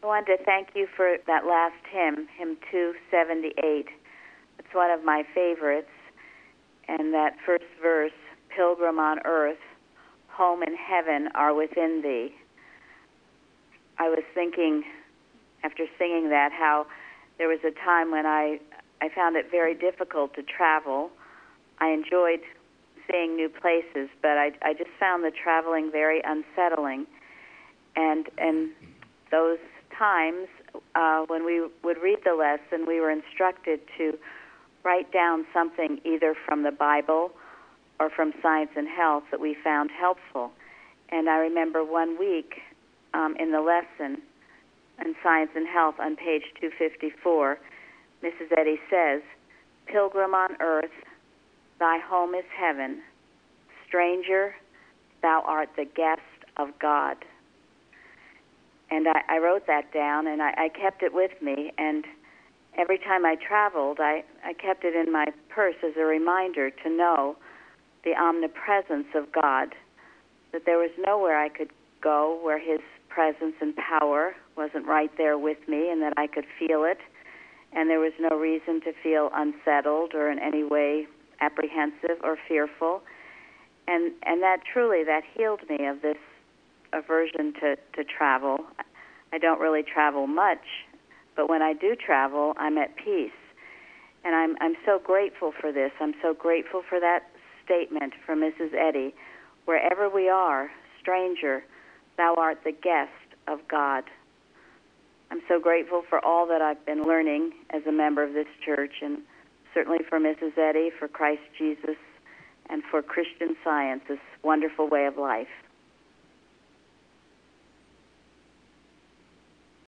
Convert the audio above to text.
I wanted to thank you for that last hymn, hymn 278. It's one of my favorites. And that first verse, pilgrim on earth, home in heaven are within thee. I was thinking, after singing that, how there was a time when I found it very difficult to travel. I enjoyed seeing new places, but I just found the traveling very unsettling. And those times when we would read the lesson, we were instructed to write down something either from the Bible or from Science and Health that we found helpful. And I remember one week in the lesson in Science and Health on page 254, Mrs. Eddy says, "Pilgrim on earth, thy home is heaven. Stranger, thou art the guest of God." And I wrote that down, and I kept it with me. And every time I traveled, I kept it in my purse as a reminder to know the omnipresence of God, that there was nowhere I could go where his presence and power wasn't right there with me, and that I could feel it, and there was no reason to feel unsettled or in any way apprehensive or fearful. And that truly, that healed me of this aversion to travel. I don't really travel much, but when I do travel, I'm at peace. And I'm so grateful for this. I'm so grateful for that statement from Mrs. Eddy. Wherever we are, stranger, thou art the guest of God. I'm so grateful for all that I've been learning as a member of this church, and certainly for Mrs. Eddy, for Christ Jesus, and for Christian Science, this wonderful way of life.